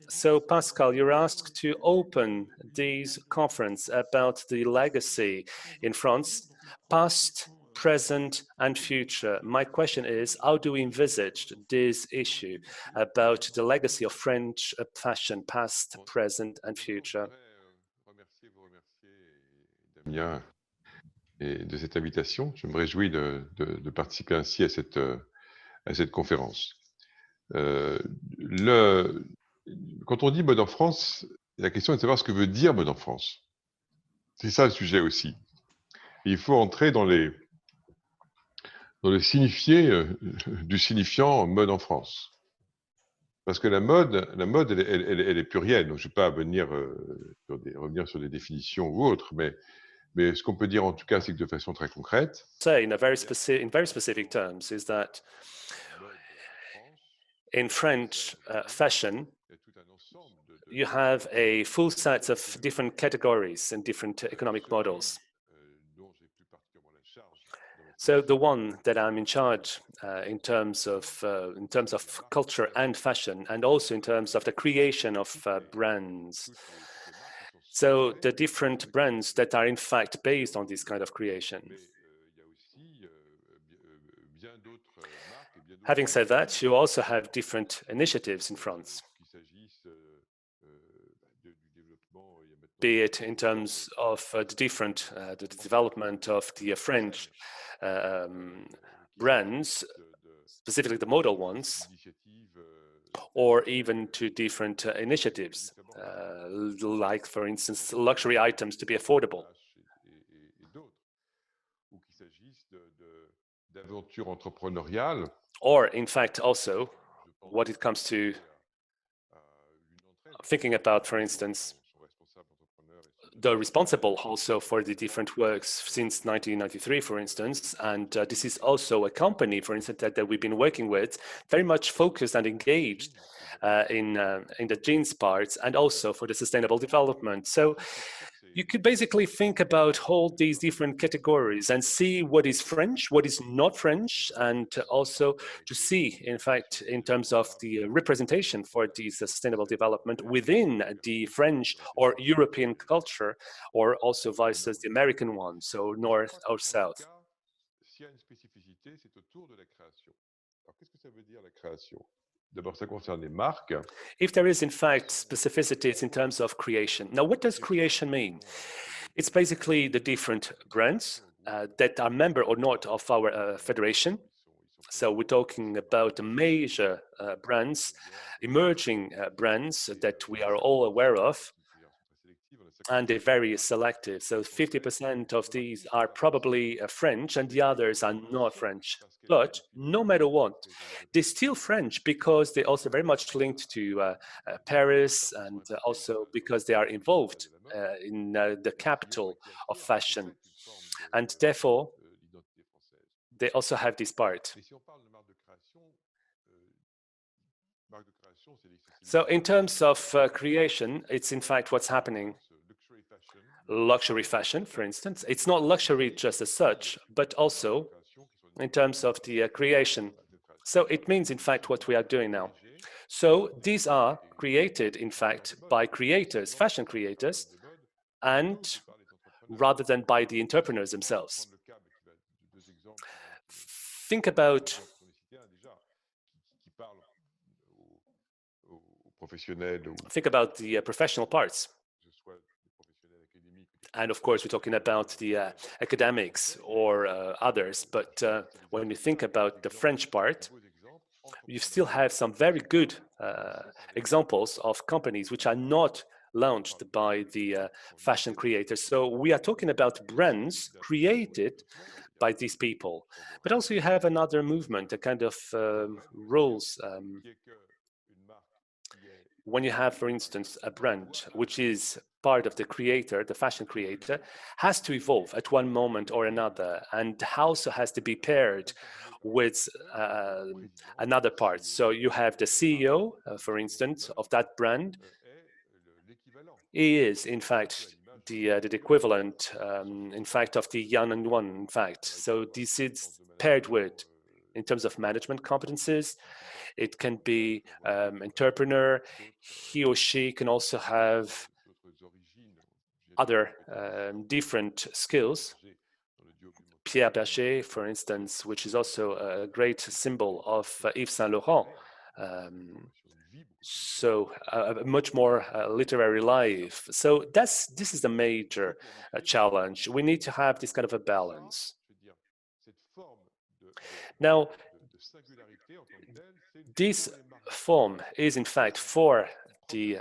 So, Pascal, you're asked to open this conference about the legacy in France, past, present, and future. My question is, how do we envisage this issue about the legacy of French fashion, past, present, and future? Damien, et de cette invitation. Je me réjouis de participer ainsi à cette conférence. Quand on dit mode en France, la question est de savoir ce que veut dire mode en France. C'est ça le sujet aussi. Il faut entrer dans le signifié du signifiant mode en France. Parce que la mode elle est plurielle. Donc, je ne vais pas revenir sur des définitions ou autres, mais ce qu'on peut dire en tout cas, c'est que de façon très concrète, Say in very specific terms is that in French fashion, you have a full set of different categories and different economic models. So the one that I'm in charge in terms of culture and fashion, and also in terms of the creation of brands. So the different brands that are in fact based on this kind of creation. Having said that, you also have different initiatives in France, be it in terms of the development of the French brands, specifically the modal ones, or even to different initiatives, like, for instance, luxury items to be affordable. Or, in fact, also, what it comes to thinking about, for instance, the responsible also for the different works since 1993, for instance, and this is also a company, for instance, that we've been working with, very much focused and engaged in the jeans parts and also for the sustainable development. So you could basically think about all these different categories and see what is French, what is not French, and also to see, in fact, in terms of the representation for the sustainable development within the French or European culture, or also vice versa, the American one, so north or south. If there is, in fact, specificities in terms of creation. Now, what does creation mean? It's basically the different brands that are member or not of our federation. So we're talking about the major brands, emerging brands that we are all aware of, and they're very selective. So 50% of these are probably French and the others are not French. But no matter what, they're still French because they're also very much linked to Paris, and also because they are involved in the capital of fashion. And therefore, they also have this part. So in terms of creation, it's in fact what's happening. Luxury fashion, for instance, it's not luxury just as such, but also in terms of the creation. So it means, in fact, what we are doing now. So these are created, in fact, by creators, fashion creators, and rather than by the entrepreneurs themselves. Think about the professional parts. And of course, we're talking about the academics or others. But when we think about the French part, you still have some very good examples of companies which are not launched by the fashion creators. So we are talking about brands created by these people. But also you have another movement, a kind of rules. When you have, for instance, a brand which is part of the creator, the fashion creator, has to evolve at one moment or another, and also has to be paired with another part. So you have the CEO, for instance, of that brand. He is, in fact, the equivalent, in fact, of the Yan and One, in fact. So this is paired with in terms of management competencies. It can be entrepreneur. He or she can also have other different skills. Pierre Berger, for instance, which is also a great symbol of Yves Saint Laurent. So a much more literary life. So this is the major challenge. We need to have this kind of a balance. Now, this form is in fact for the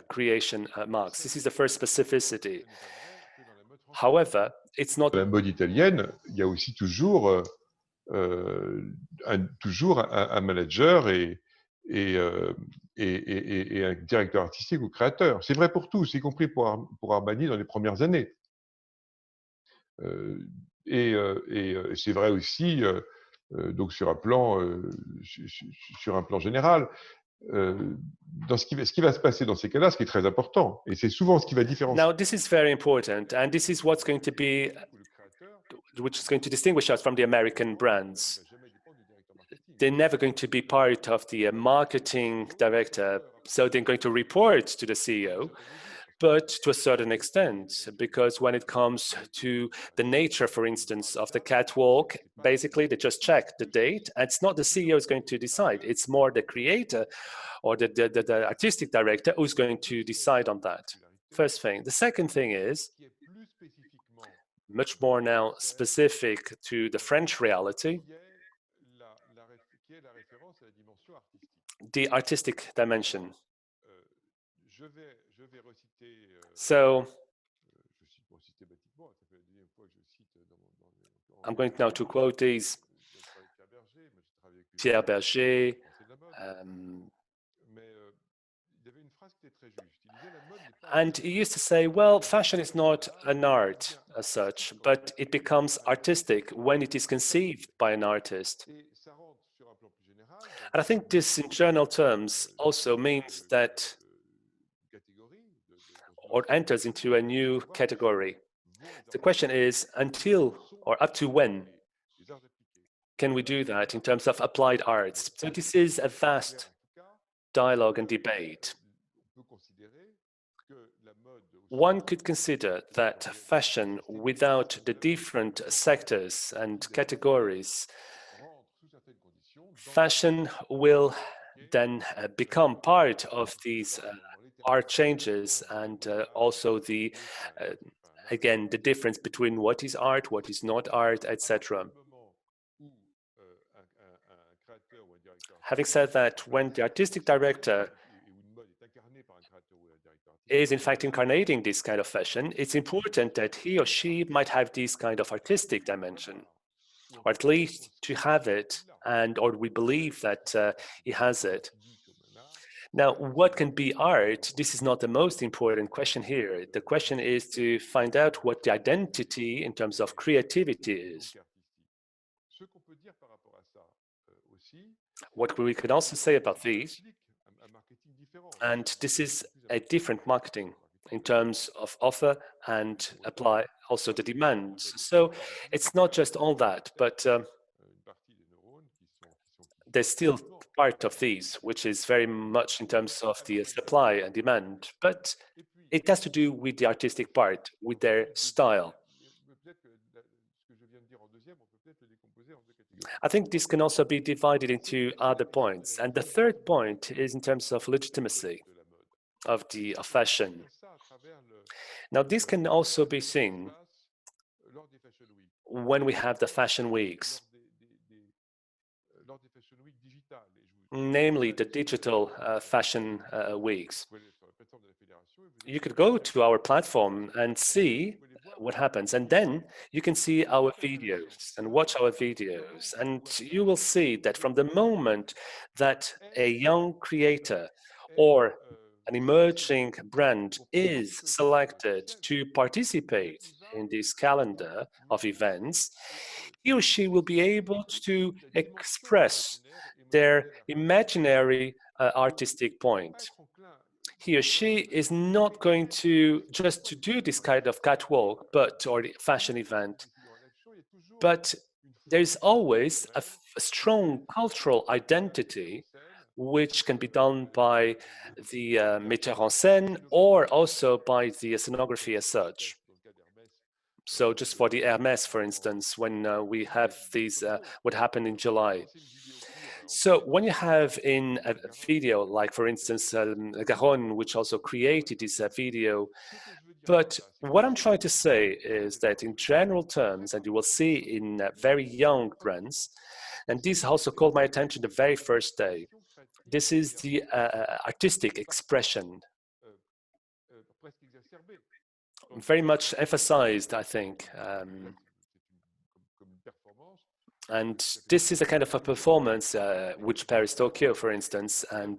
creation marks. This is the first specificity. However, it's not. Dans la mode italienne, il y a aussi toujours un manager et un directeur artistique ou créateur. C'est vrai pour tous, y compris pour Armani dans les premières années. C'est vrai aussi donc sur un plan général. Dans ce qui va se passer dans ces cas-là, ce qui est très important, et c'est souvent ce qui va différencier. Now, this is very important, and this is what's going to be, which is going to distinguish us from the American brands. They're never going to be part of the marketing director, so they're going to report to the CEO, but to a certain extent, because when it comes to the nature, for instance, of the catwalk, basically they just check the date, and it's not the CEO who's going to decide, it's more the creator or the artistic director who's going to decide on that. First thing. The second thing is, much more now specific to the French reality, the artistic dimension. So, I'm going now to quote these. Pierre Berger. And he used to say, well, fashion is not an art as such, but it becomes artistic when it is conceived by an artist. And I think this, in general terms, also means that, or enters into a new category. The question is, until or up to when can we do that in terms of applied arts? So this is a vast dialogue and debate. One could consider that fashion, without the different sectors and categories, fashion will then become part of these art changes, and also the again the difference between what is art, what is not art, etc. Having said that, when the artistic director is in fact incarnating this kind of fashion, it's important that he or she might have this kind of artistic dimension, or at least to have it, or we believe that he has it. Now, what can be art? This is not the most important question here. The question is to find out what the identity in terms of creativity is. What we can also say about these, and this is a different marketing in terms of offer and apply also the demands. So it's not just all that, but there's still part of these, which is very much in terms of the supply and demand, but it has to do with the artistic part, with their style. I think this can also be divided into other points. And the third point is in terms of legitimacy of fashion. Now, this can also be seen when we have the fashion weeks, namely the digital fashion weeks. You could go to our platform and see what happens, and then you can see our videos and watch our videos, and you will see that from the moment that a young creator or an emerging brand is selected to participate in this calendar of events, he or she will be able to express their imaginary artistic point. He or she is not going to just to do this kind of catwalk, or the fashion event, but there's always a strong cultural identity which can be done by the metteur en scène or also by the scenography as such. So just for the Hermès, for instance, when we have these, what happened in July. So when you have in a video, like for instance, Garonne, which also created this video, but what I'm trying to say is that in general terms, and you will see in very young brands, and this also called my attention the very first day, this is the artistic expression, very much emphasized, I think. And this is a kind of a performance, which Paris, Tokyo, for instance, and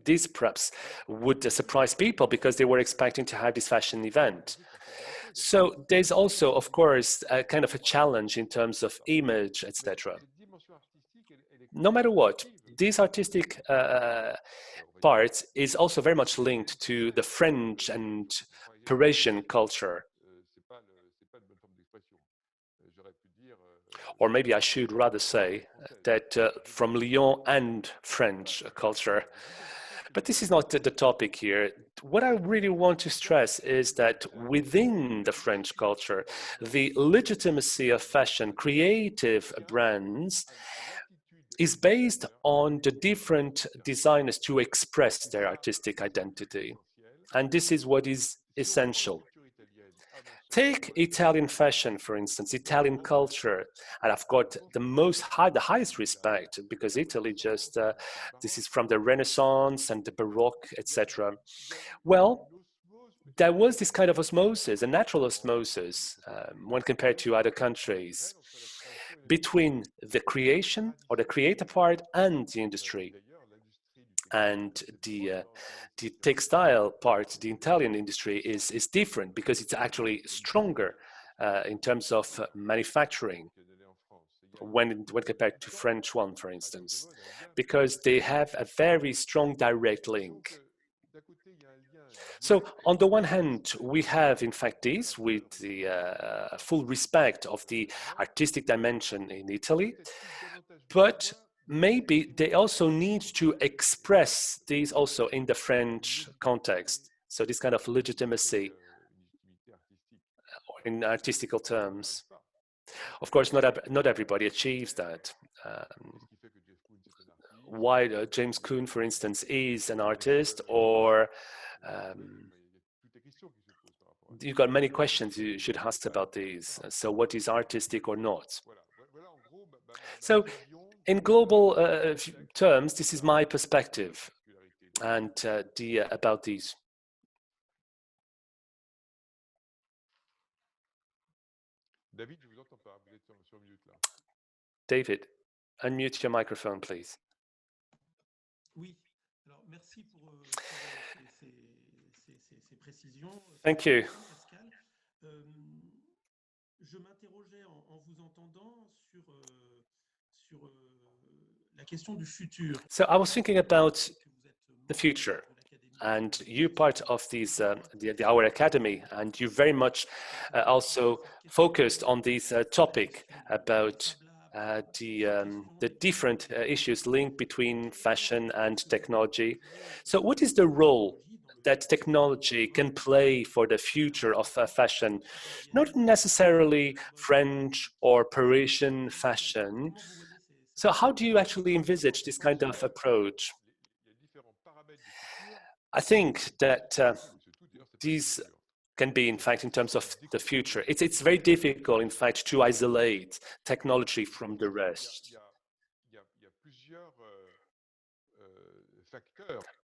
this perhaps would surprise people because they were expecting to have this fashion event. So there's also, of course, a kind of a challenge in terms of image, etc. No matter what, this artistic part is also very much linked to the French and Parisian culture. Or maybe I should rather say that from Lyon and French culture. But this is not the topic here. What I really want to stress is that within the French culture, the legitimacy of fashion, creative brands, is based on the different designers to express their artistic identity. And this is what is essential. Take Italian fashion, for instance, Italian culture, and I've got the highest respect because Italy just, this is from the Renaissance and the Baroque, etc. Well, there was this kind of osmosis, a natural osmosis, when compared to other countries, between the creation or the creator part and the industry. And the textile part, the Italian industry is different because it's actually stronger in terms of manufacturing when compared to French one, for instance, because they have a very strong direct link. So on the one hand, we have in fact this with the full respect of the artistic dimension in Italy, but maybe they also need to express these also in the French context. So this kind of legitimacy in artistical terms. Of course, not everybody achieves that. Why James Kuhn, for instance, is an artist, or you've got many questions you should ask about these. So what is artistic or not? So in global terms, this is my perspective and about these. David, unmute your microphone, please. Thank you. So I was thinking about the future, and you part of these our academy, and you very much also focused on this topic about the different issues linked between fashion and technology. So what is the role that technology can play for the future of fashion? Not necessarily French or Parisian fashion. So how do you actually envisage this kind of approach? I think that these can be, in fact, in terms of the future. It's very difficult, in fact, to isolate technology from the rest.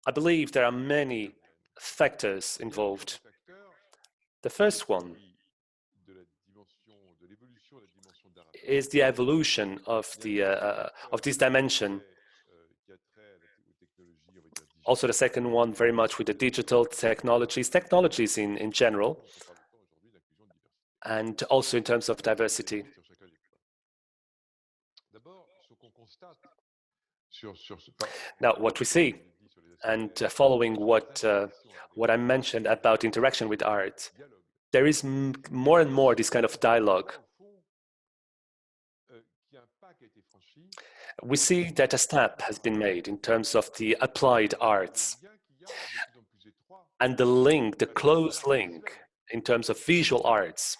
I believe there are many factors involved. The first one is the evolution of this dimension. Also the second one very much with the digital technologies in general, and also in terms of diversity. Now, what we see, and following what I mentioned about interaction with art, there is more and more this kind of dialogue we see that a step has been made in terms of the applied arts and the link, the close link in terms of visual arts.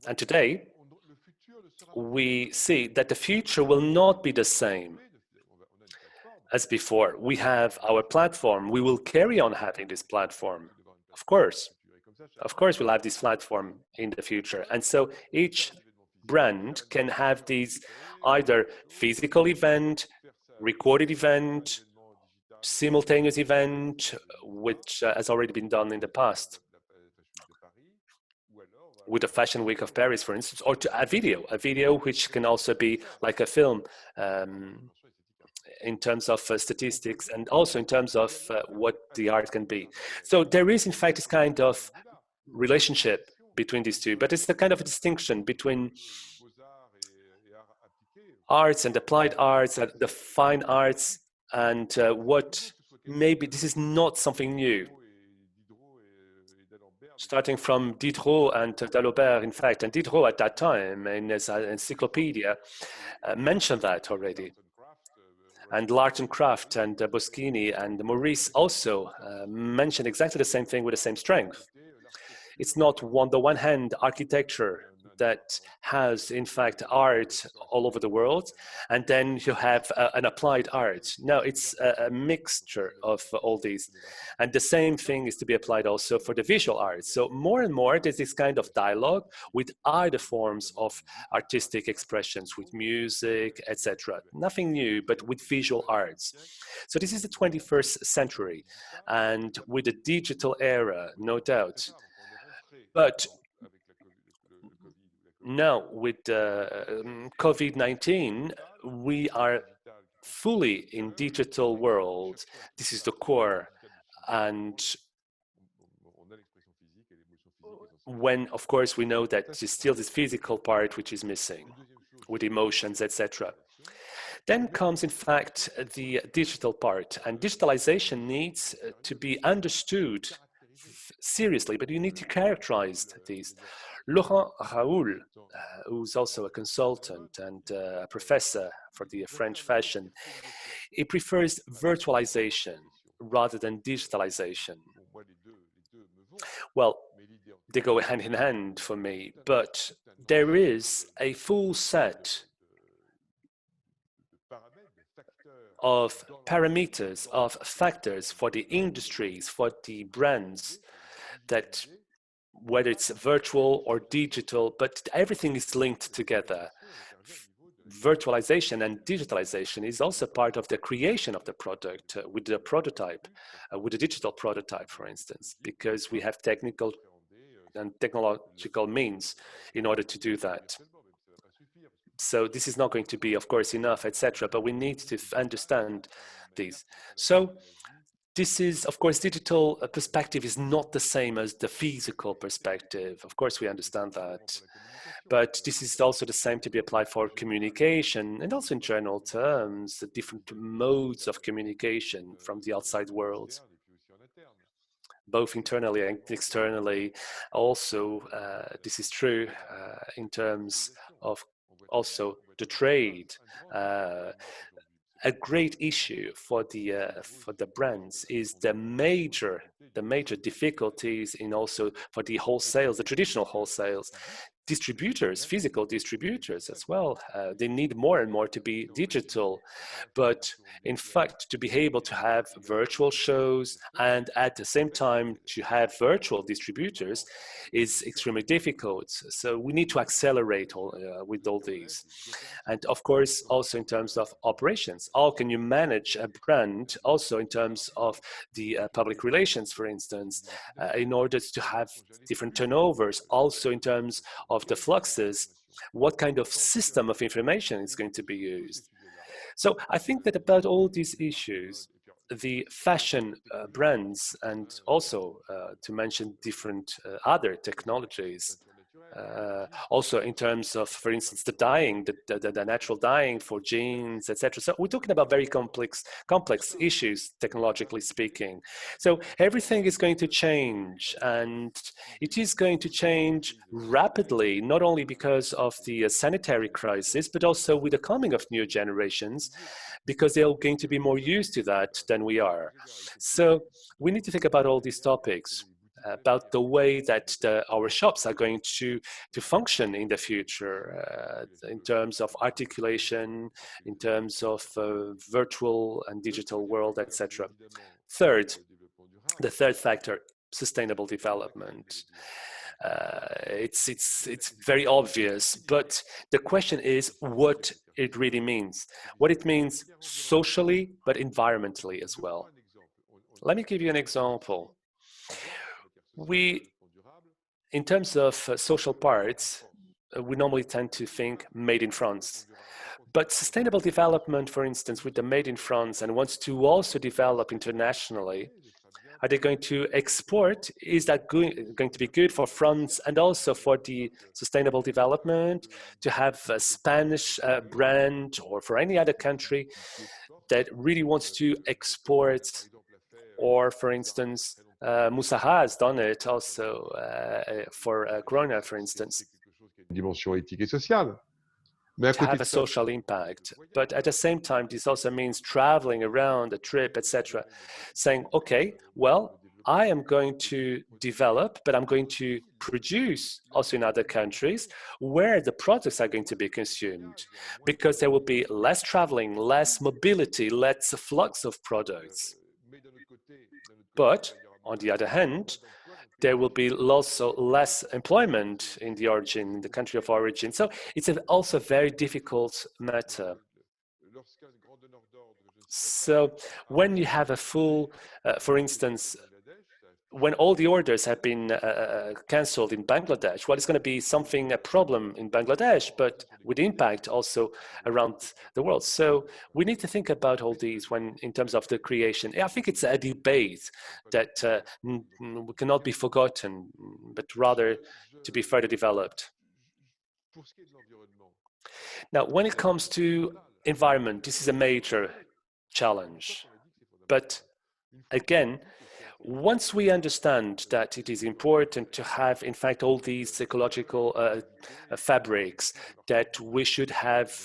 And today, we see that the future will not be the same as before. We have our platform. We will carry on having this platform. Of course, we'll have this platform in the future. And so each brand can have these either physical event, recorded event, simultaneous event, which has already been done in the past with the Fashion Week of Paris, for instance, or to a video which can also be like a film in terms of statistics and also in terms of what the art can be. So there is, in fact, this kind of relationship between these two, but it's the kind of a distinction between arts and applied arts, and the fine arts, and what maybe this is not something new. Starting from Diderot and D'Alembert, in fact, and Diderot at that time in his encyclopedia mentioned that already. And Larton Craft and Boschini and Maurice also mentioned exactly the same thing with the same strength. It's not on the one hand architecture that has, in fact, art all over the world, and then you have an applied art. No, it's a mixture of all these. And the same thing is to be applied also for the visual arts. So more and more, there's this kind of dialogue with other forms of artistic expressions, with music, etc. Nothing new, but with visual arts. So this is the 21st century, and with the digital era, no doubt. But now, with COVID-19, we are fully in digital world. This is the core. And when, of course, we know that there's still this physical part which is missing, with emotions, etc. Then comes, in fact, the digital part. And digitalization needs to be understood seriously, but you need to characterize these. Laurent Raoul, who's also a consultant and a professor for the French fashion, he prefers virtualization rather than digitalization. Well, they go hand in hand for me, but there is a full set of parameters, of factors for the industries, for the brands, that whether it's virtual or digital, but everything is linked together. Virtualization and digitalization is also part of the creation of the product with the prototype, with the digital prototype, for instance, because we have technical and technological means in order to do that. So this is not going to be, of course, enough, etc., but we need to understand these. So this is, of course, digital perspective is not the same as the physical perspective. Of course, we understand that. But this is also the same to be applied for communication and also in general terms, the different modes of communication from the outside world, both internally and externally. Also, this is true in terms of also the trade. A great issue for the brands is the major difficulties in also for the wholesales, the traditional wholesales. Distributors, physical distributors as well, they need more and more to be digital, but in fact to be able to have virtual shows and at the same time to have virtual distributors is extremely difficult. So we need to accelerate with all these. And of course, also in terms of operations, how can you manage a brand also in terms of the public relations, for instance, in order to have different turnovers, also in terms of the fluxes, what kind of system of information is going to be used. So I think that about all these issues, the fashion brands and also to mention different other technologies Also in terms of, for instance, the dyeing, the natural dyeing for jeans, etc. So we're talking about very complex issues, technologically speaking. So everything is going to change, and it is going to change rapidly, not only because of the sanitary crisis, but also with the coming of new generations, because they're going to be more used to that than we are. So we need to think about all these topics, about the way that our shops are going to function in the future, in terms of articulation, in terms of virtual and digital world, etc. Third, the third factor, sustainable development. It's very obvious, but the question is what it really means. What it means socially, but environmentally as well. Let me give you an example. In terms of social parts, we normally tend to think made in France. But sustainable development, for instance, with the made in France and wants to also develop internationally, are they going to export? Is that going to be good for France and also for the sustainable development, to have a Spanish brand or for any other country that really wants to export? Or, for instance, Moussaha has done it also for Corona, for instance. Dimension éthique et sociale. Mais to have a social impact. But at the same time, this also means traveling around a trip, etc. Saying, okay, well, I am going to develop, but I'm going to produce also in other countries where the products are going to be consumed, because there will be less traveling, less mobility, less flux of products. But on the other hand, there will be also less employment in the origin, in the country of origin. So it's also a very difficult matter. So when you have a full, for instance, when all the orders have been cancelled in Bangladesh, well, it's going to be a problem in Bangladesh, but with impact also around the world. So we need to think about all these in terms of the creation. I think it's a debate that cannot be forgotten, but rather to be further developed. Now, when it comes to environment, this is a major challenge. But again, once we understand that it is important to have, in fact, all these ecological fabrics, that we should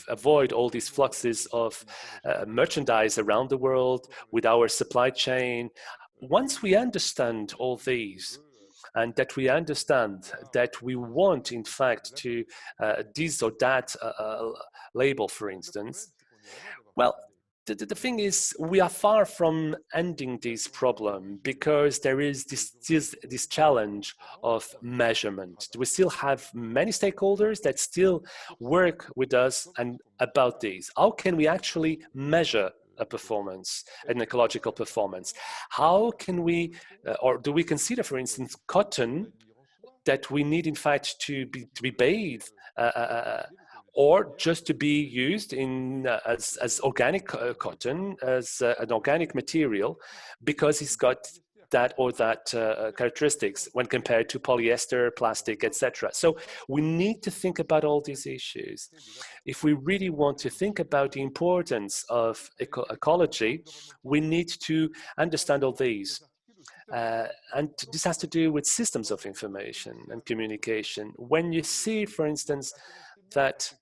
avoid all these fluxes of merchandise around the world with our supply chain, once we understand all these, and that we understand that we want, in fact, to this or that label, for instance, well, the thing is, we are far from ending this problem, because there is this challenge of measurement. We still have many stakeholders that still work with us and about this. How can we actually measure a performance, an ecological performance? How can we, or do we consider, for instance, cotton that we need, in fact, to be bathed, or just to be used as organic cotton, as an organic material, because it's got that or that characteristics when compared to polyester, plastic, etc. So we need to think about all these issues. If we really want to think about the importance of ecology, we need to understand all these. And this has to do with systems of information and communication. When you see, for instance, that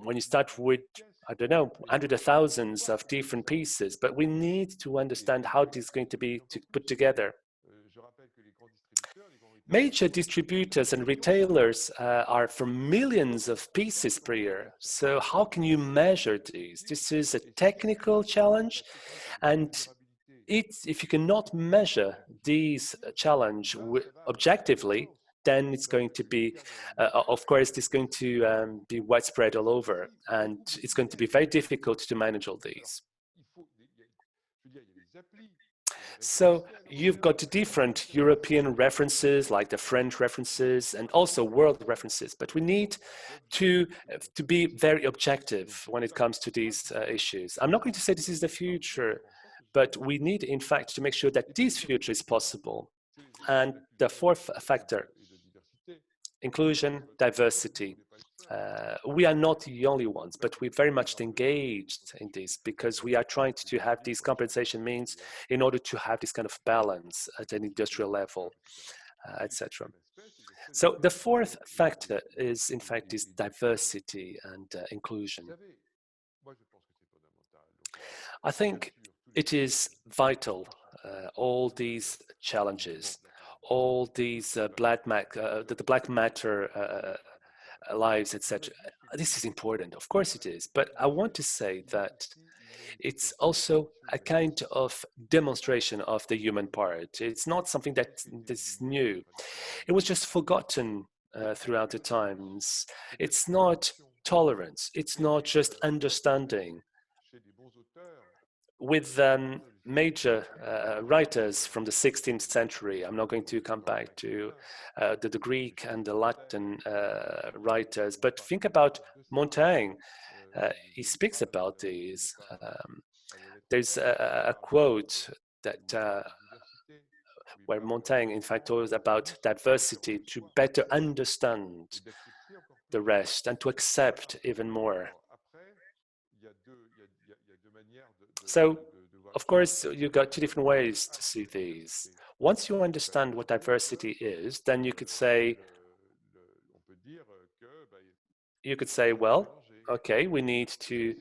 when you start with, I don't know, hundreds of thousands of different pieces, but we need to understand how this is going to be put together. Major distributors and retailers are for millions of pieces per year. So how can you measure these? This is a technical challenge, and if you cannot measure these challenge objectively, then it's going to be, of course, it's going to be widespread all over, and it's going to be very difficult to manage all these. So you've got different European references, like the French references, and also world references, but we need to be very objective when it comes to these issues. I'm not going to say this is the future, but we need, in fact, to make sure that this future is possible. And the fourth factor inclusion, diversity. We are not the only ones, but we're very much engaged in this because we are trying to have these compensation means in order to have this kind of balance at an industrial level, etc. So the fourth factor is, in fact, this diversity and inclusion. I think it is vital, all these challenges, all these the black matter lives, etc. This is important, of course it is, but I want to say that it's also a kind of demonstration of the human part. It's not something that's new. It was just forgotten throughout the times. It's not tolerance. It's not just understanding. With major writers from the 16th century, I'm not going to come back to the Greek and the Latin writers, but think about Montaigne. He speaks about these. There's a quote that where Montaigne, in fact, talks about diversity to better understand the rest and to accept even more. So, of course, you've got two different ways to see these. Once you understand what diversity is, then you could say, well, okay, we need to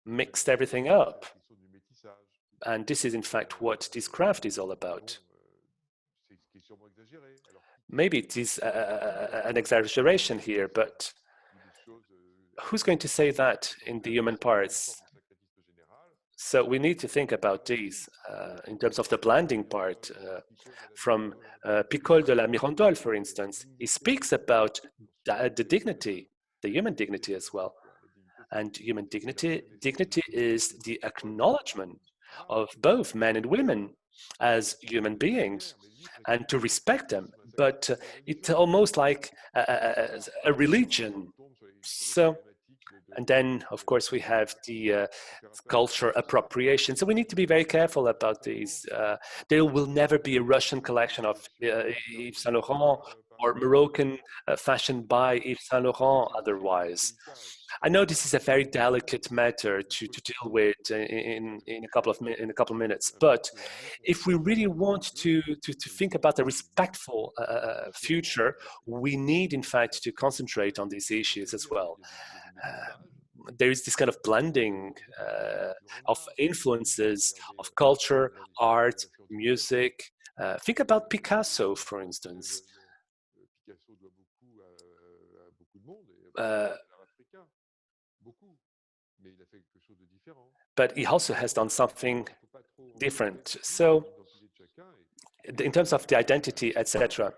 mix everything up. And this is, in fact, what this craft is all about. Maybe it is an exaggeration here, but who's going to say that in the human parts? So we need to think about these in terms of the blending part. From Picole de la Mirandole, for instance, he speaks about the dignity, the human dignity as well. And human dignity is the acknowledgement of both men and women as human beings and to respect them. But it's almost like a religion. So, and then, of course, we have the culture appropriation. So we need to be very careful about these. There will never be a Russian collection of Yves Saint Laurent or Moroccan fashion by Yves Saint Laurent otherwise. I know this is a very delicate matter to deal with in a couple of minutes, but if we really want to think about a respectful future, we need, in fact, to concentrate on these issues as well. There is this kind of blending of influences of culture, art, music. Think about Picasso, for instance. But he also has done something different. So, in terms of the identity, etc.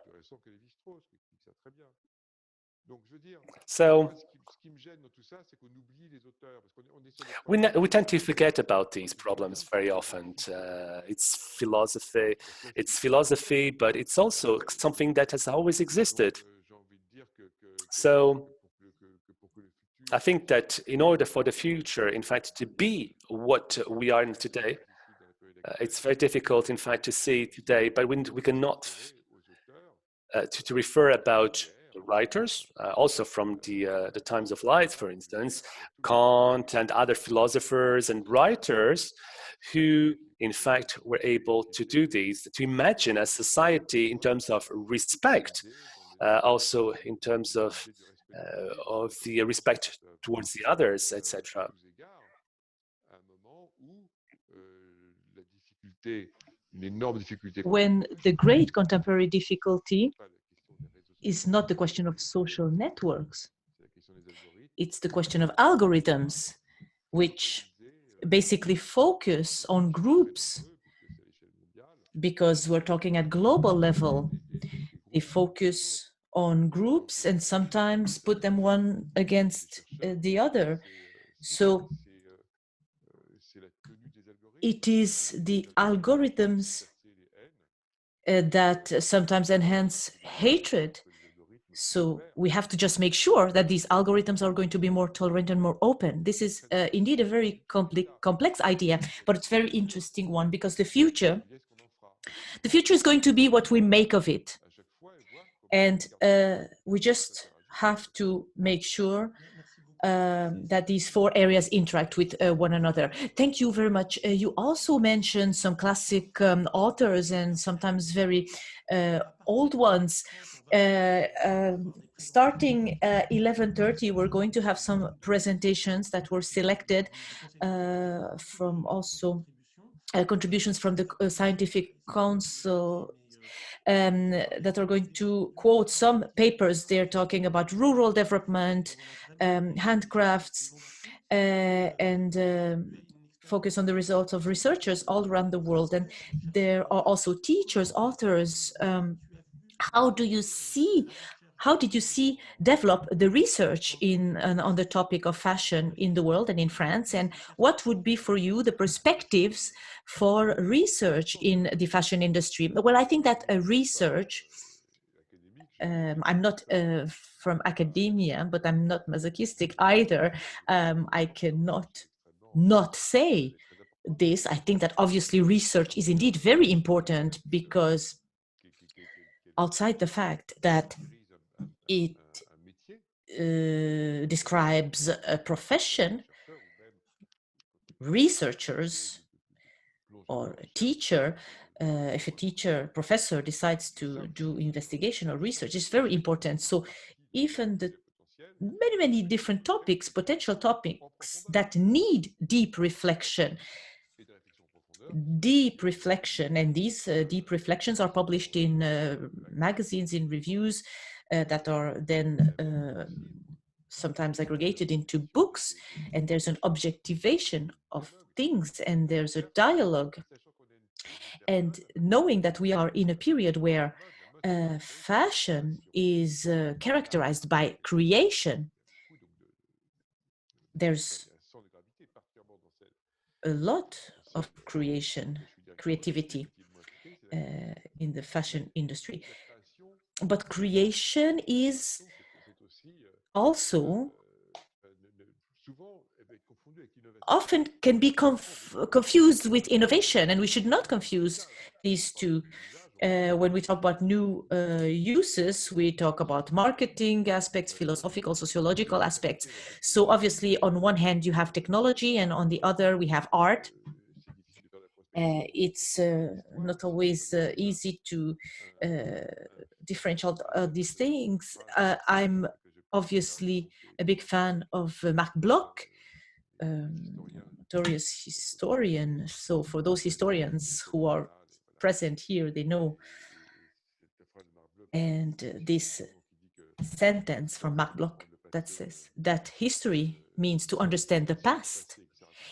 So, we tend to forget about these problems very often. It's philosophy, but it's also something that has always existed. So, I think that in order for the future, in fact, to be what we are in today, it's very difficult, in fact, to see today, but we cannot to refer about writers, also from the times of light, for instance, Kant and other philosophers and writers who, in fact, were able to do these, to imagine a society in terms of respect, also in terms of the respect towards the others, etc. When the great contemporary difficulty is not the question of social networks, it's the question of algorithms, which basically focus on groups, because we're talking at global level. They focus on groups and sometimes put them one against the other. So it is the algorithms that sometimes enhance hatred. So we have to just make sure that these algorithms are going to be more tolerant and more open. This is indeed a very complex idea, but it's a very interesting one, because the future is going to be what we make of it. And we just have to make sure that these four areas interact with one another. Thank you very much. You also mentioned some classic authors and sometimes very old ones. Starting 11:30, we're going to have some presentations that were selected from also contributions from the Scientific Council that are going to quote some papers. They're talking about rural development, handcrafts, and focus on the results of researchers all around the world. And there are also teachers, authors. How did you see develop the research on the topic of fashion in the world and in France? And what would be for you the perspectives for research in the fashion industry? Well, I think that research, I'm not from academia, but I'm not masochistic either. I cannot not say this. I think that obviously research is indeed very important, because outside the fact that it describes a profession, researchers or a teacher, if a teacher, professor decides to do investigation or research, it's very important. So even the many different topics, potential topics that need deep reflection, and these deep reflections are published in magazines, in reviews that are then sometimes aggregated into books, and there's an objectivation of things, and there's a dialogue. And knowing that we are in a period where fashion is characterized by creation, there's a lot of creativity in the fashion industry. But creation is also often can be confused with innovation, and we should not confuse these two. When we talk about new uses, we talk about marketing aspects, philosophical, sociological aspects. So obviously, on one hand, you have technology, and on the other, we have art. It's not always easy to differentiate these things. I'm obviously a big fan of Marc Bloch, notorious historian. So for those historians who are present here, they know. And this sentence from Marc Bloch that says that history means to understand the past.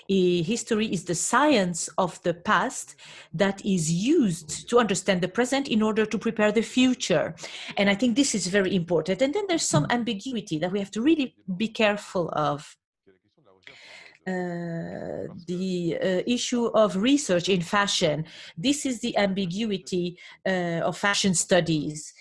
History is the science of the past that is used to understand the present in order to prepare the future. And I think this is very important. And then there's some ambiguity that we have to really be careful of. The issue of research in fashion. This is the ambiguity of fashion studies.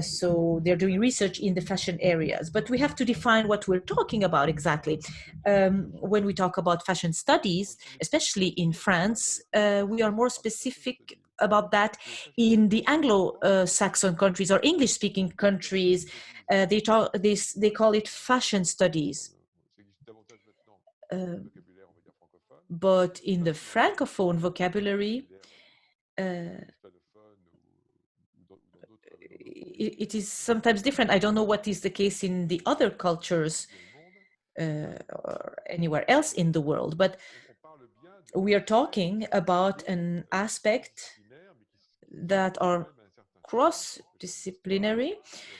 So they're doing research in the fashion areas, but we have to define what we're talking about exactly. When we talk about fashion studies, especially in France, we are more specific about that. In the Anglo-Saxon countries or English-speaking countries, they call it fashion studies. But in the Francophone vocabulary, it is sometimes different. I don't know what is the case in the other cultures or anywhere else in the world, but we are talking about an aspect that are cross-disciplinary,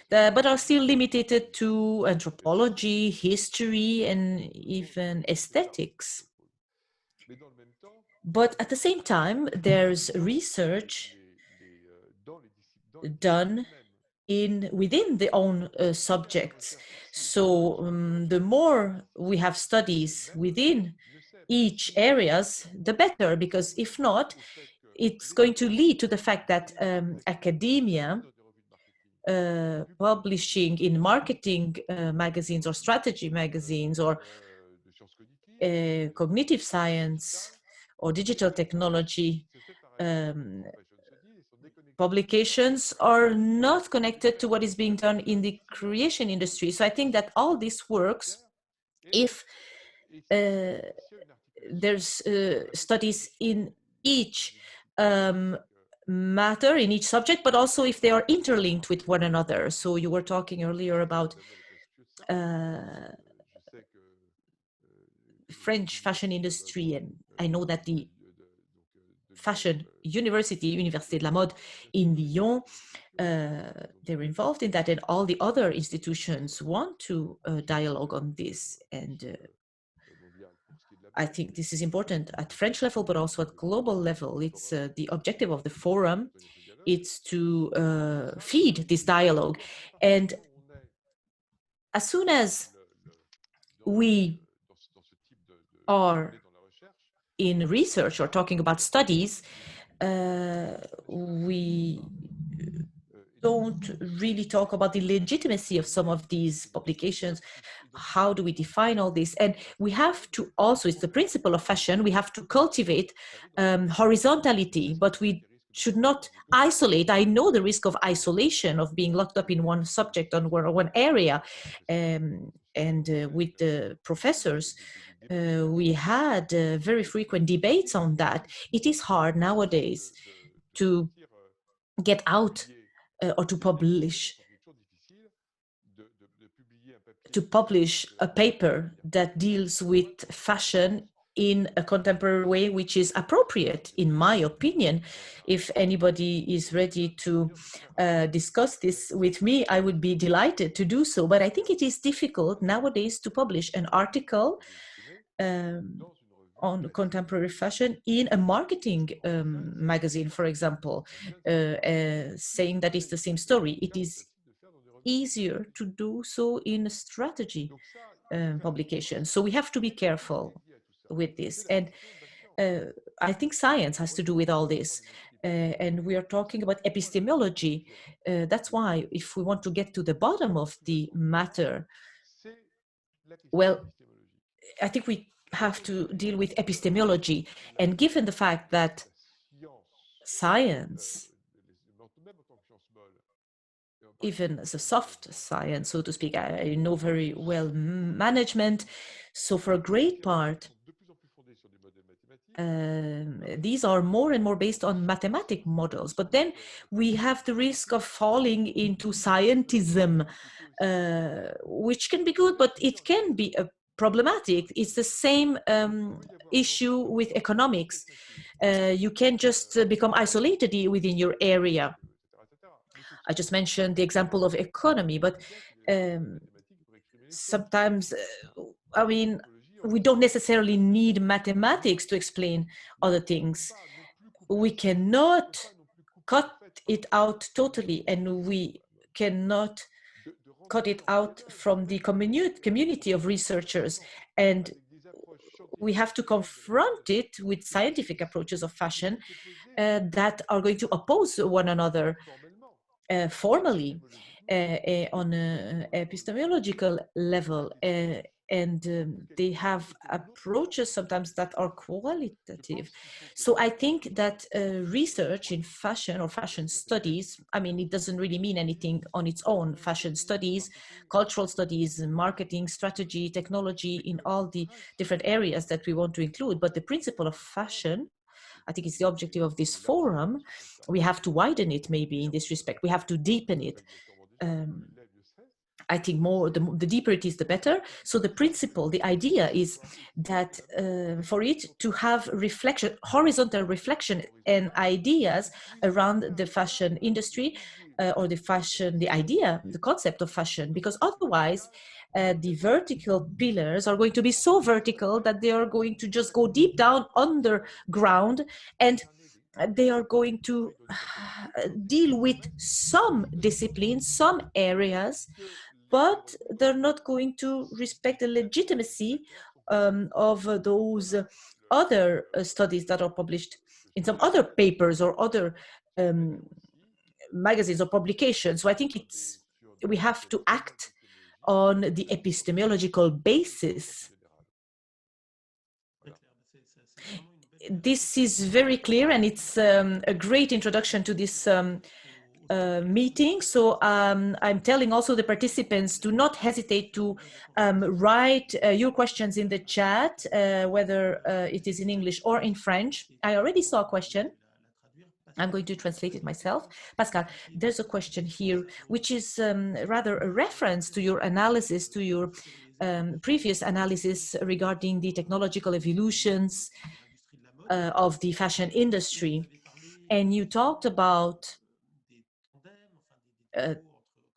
but are still limited to anthropology, history, and even aesthetics. But at the same time, there's research done within the own subjects. So the more we have studies within each areas, the better, because if not, it's going to lead to the fact that academia, publishing in marketing magazines or strategy magazines or cognitive science or digital technology publications are not connected to what is being done in the creation industry. So I think that all this works if there's studies in each matter, in each subject, but also if they are interlinked with one another. So you were talking earlier about French fashion industry, and I know that the fashion university, Université de la Mode in Lyon, they're involved in that, and all the other institutions want to dialogue on this. And I think this is important at French level, but also at global level. It's the objective of the forum. It's to feed this dialogue. And as soon as we are in research or talking about studies, we don't really talk about the legitimacy of some of these publications. How do we define all this? And we have to also, it's the principle of fashion, we have to cultivate horizontality, but we should not isolate. I know the risk of isolation, of being locked up in one subject on one area. With the professors, we had very frequent debates on that. It is hard nowadays to get out or to publish a paper that deals with fashion in a contemporary way, which is appropriate, in my opinion. If anybody is ready to discuss this with me, I would be delighted to do so. But I think it is difficult nowadays to publish an article on contemporary fashion in a marketing magazine, for example, saying that it's the same story. It is easier to do so in a strategy publication. So we have to be careful with this. And I think science has to do with all this. And we are talking about epistemology. That's why if we want to get to the bottom of the matter, well, I think we have to deal with epistemology. And given the fact that science, even as a soft science, so to speak, I know very well management. So for a great part, these are more and more based on mathematic models. But then we have the risk of falling into scientism, which can be good, but it can be problematic. It's the same issue with economics. You can't just become isolated within your area. I just mentioned the example of economy, but sometimes, I mean, we don't necessarily need mathematics to explain other things. We cannot cut it out totally, and we cannot cut it out from the community of researchers. And we have to confront it with scientific approaches of fashion that are going to oppose one another formally on an epistemological level. And they have approaches sometimes that are qualitative. So I think that research in fashion or fashion studies, I mean, it doesn't really mean anything on its own. Fashion studies, cultural studies, marketing, strategy, technology, in all the different areas that we want to include. But the principle of fashion, I think it's the objective of this forum. We have to widen it maybe in this respect. We have to deepen it. I think the deeper it is, the better. So the principle, the idea is that for it to have reflection, horizontal reflection and ideas around the fashion industry or the idea, the concept of fashion, because otherwise the vertical pillars are going to be so vertical that they are going to just go deep down underground, and they are going to deal with some disciplines, some areas, but they're not going to respect the legitimacy of those other studies that are published in some other papers or other magazines or publications. So I think we have to act on the epistemological basis. this is very clear, and it's a great introduction to this meeting. So I'm telling also the participants, do not hesitate to write your questions in the chat, whether it is in English or in French. I already saw a question. I'm going to translate it myself. Pascal, there's a question here, which is rather a reference to your analysis, to your previous analysis regarding the technological evolutions of the fashion industry. And you talked about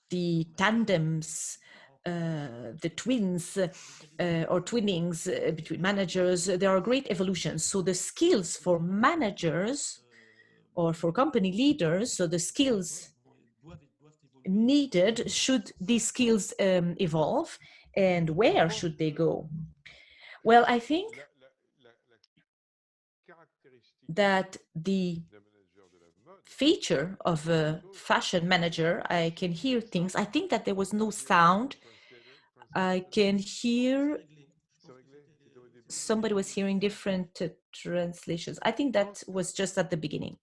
the tandems, the twins or twinnings between managers. There are great evolutions. So the skills for managers or for company leaders, so the skills needed, should these skills evolve, and where should they go? Well, I think that the feature of a fashion manager, I can hear things. I think that there was no sound. I can hear somebody was hearing different translations. I think that was just at the beginning.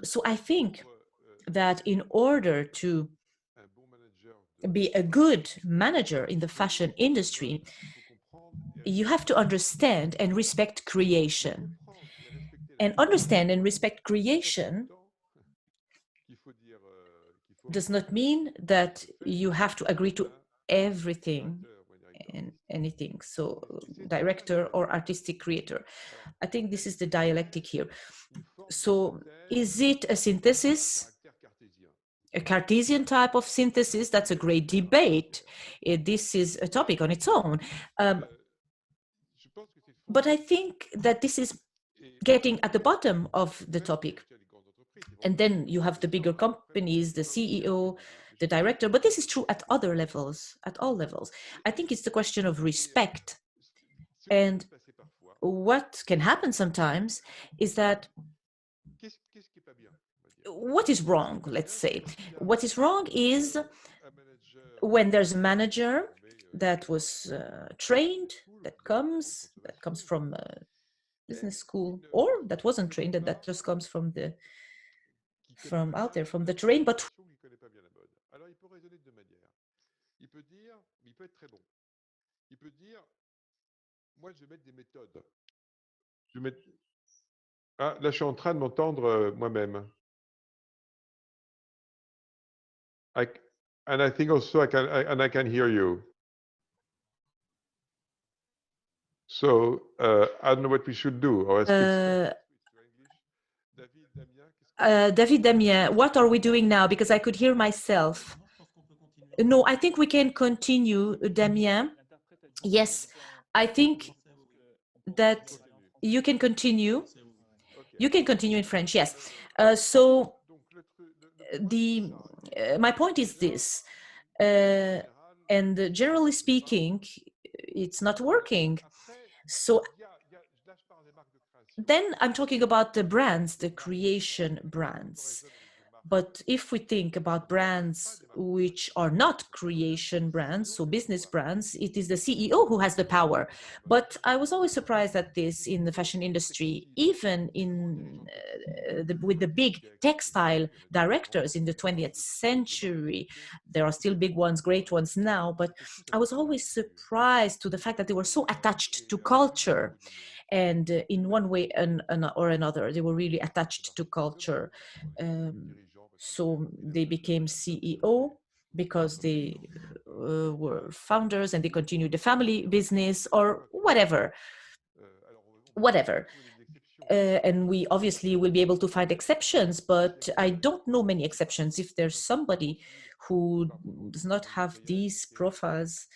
So I think that in order to be a good manager in the fashion industry, you have to understand and respect creation. And understand and respect creation does not mean that you have to agree to everything and anything. So director or artistic creator. I think this is the dialectic here. So is it a synthesis? A Cartesian type of synthesis? That's a great debate. This is a topic on its own. But I think that this is getting at the bottom of the topic. And then you have the bigger companies, the CEO, the director, but this is true at other levels, at all levels. I think it's the question of respect. And what can happen sometimes is that what is wrong, let's say. What is wrong is when there's a manager that was trained, that comes from business school, or that wasn't trained, and that just comes from out there, from the terrain, but Ah, là, je suis en train de m'entendre moi-même. And I think also I can hear you. So I don't know what we should do. Or David Damien, what are we doing now? Because I could hear myself. No, I think we can continue, Damien. Yes, I think that you can continue. You can continue in French, yes. So my point is this, and generally speaking, it's not working. So then I'm talking about the brands, the creation brands. But if we think about brands which are not creation brands, so business brands, it is the CEO who has the power. But I was always surprised at this in the fashion industry, even in with the big textile directors in the 20th century. There are still big ones, great ones now, but I was always surprised to the fact that they were so attached to culture. And in one way or another, they were really attached to culture. So they became CEO because they were founders and they continued the family business or whatever. And we obviously will be able to find exceptions, but I don't know many exceptions. If there's somebody who does not have these profiles,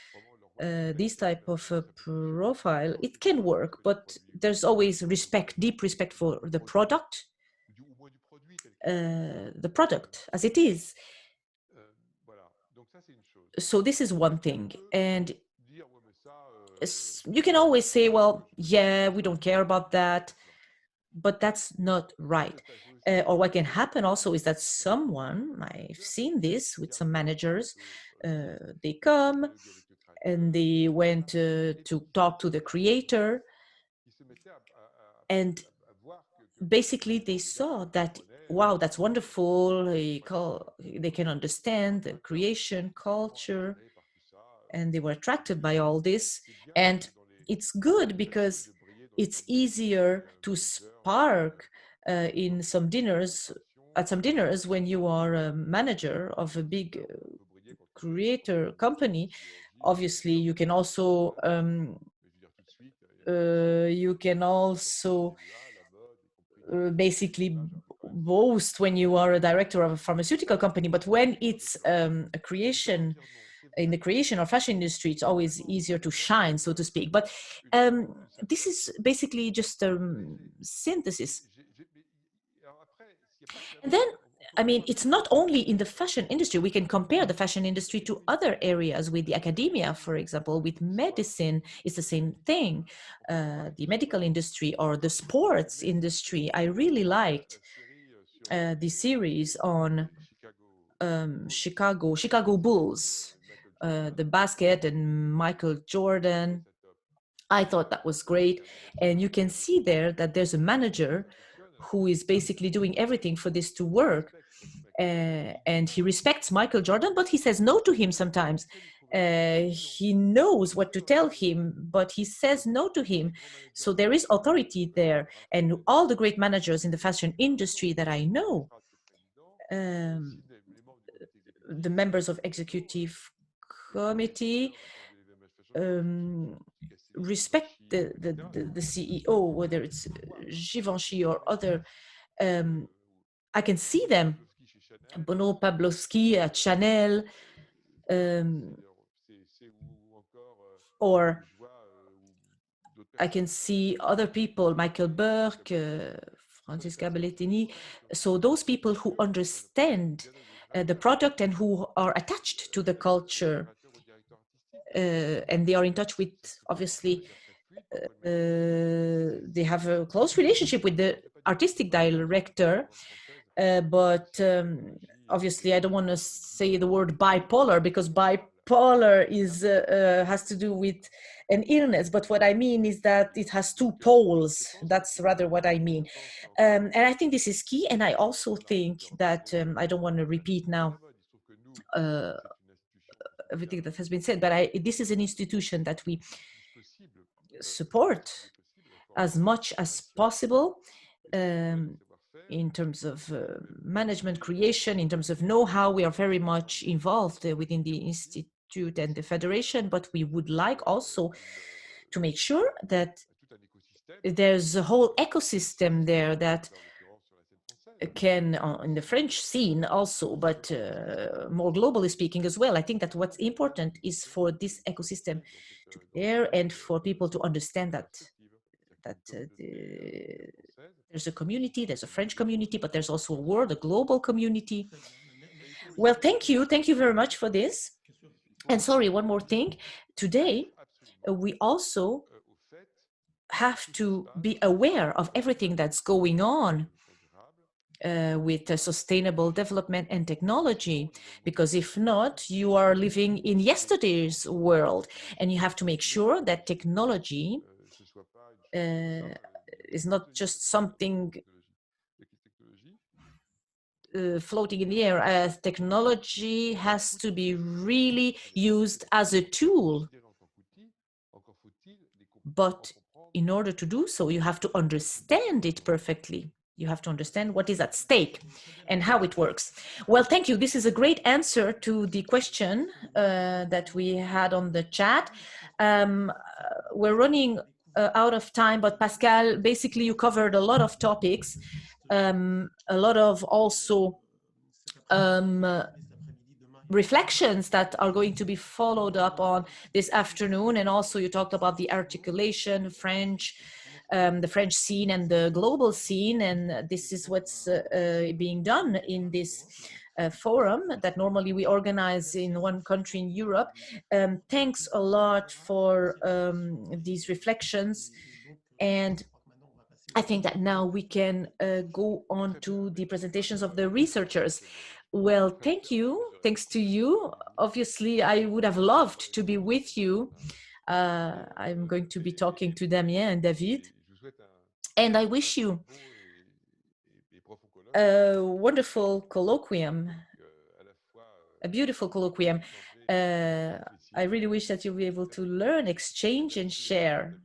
this type of profile, it can work, but there's always respect, deep respect for the product as it is. So this is one thing. And you can always say, well, yeah, we don't care about that, but that's not right. Or what can happen also is that I've seen this with some managers, they come and they went to talk to the creator, And basically they saw that, wow, that's wonderful. They can understand the creation culture, and they were attracted by all this. And it's good because it's easier to spark in some dinners, at some dinners, when you are a manager of a big creator company. Obviously, you can also basically boast when you are a director of a pharmaceutical company, but when it's a creation, in the creation or fashion industry, it's always easier to shine, so to speak. But this is basically just a synthesis. And then, I mean, it's not only in the fashion industry. We can compare the fashion industry to other areas, with the academia, for example, with medicine. It's the same thing. The medical industry or the sports industry. I really liked the series on Chicago Bulls, the basket and Michael Jordan. I thought that was great. And you can see there that there's a manager who is basically doing everything for this to work. And he respects Michael Jordan, but he says no to him sometimes. He knows what to tell him, but he says no to him. So there is authority there. And all the great managers in the fashion industry that I know, the members of executive committee, respect the CEO, whether it's Givenchy or other. I can see them, Bono Pavlovsky at Chanel, or I can see other people, Michael Burke, Francisca Bellettini. So those people who understand the product and who are attached to the culture, and they are in touch with, obviously, they have a close relationship with the artistic director, but obviously I don't want to say the word bipolar, because bipolar is has to do with an illness, but what I mean is that it has two poles. That's rather what I mean. And I think this is key. And I also think that I don't want to repeat now everything that has been said, but this is an institution that we support as much as possible, in terms of management creation, in terms of know-how. We are very much involved within the institute and the federation, but we would like also to make sure that there's a whole ecosystem there that can, in the French scene also, but more globally speaking as well. I think that what's important is for this ecosystem to be there, and for people to understand that there's a community, there's a French community, but there's also a global community. Well, thank you very much for this. And sorry, one more thing. Today, we also have to be aware of everything that's going on with sustainable development and technology, because if not, you are living in yesterday's world, and you have to make sure that technology is not just something floating in the air. Technology has to be really used as a tool, but in order to do so, you have to understand it perfectly. You have to understand what is at stake and how it works. Well, thank you. This is a great answer to the question that we had on the chat. We're running out of time, but Pascal, basically you covered a lot of topics, a lot of also reflections that are going to be followed up on this afternoon. And also you talked about the articulation, the French scene and the global scene. And this is what's being done in this forum that normally we organize in one country in Europe. Thanks a lot for these reflections. And I think that now we can go on to the presentations of the researchers. Well, thank you. Thanks to you. Obviously, I would have loved to be with you. I'm going to be talking to Damien and David. And I wish you a wonderful colloquium, a beautiful colloquium. I really wish that you'll be able to learn, exchange, and share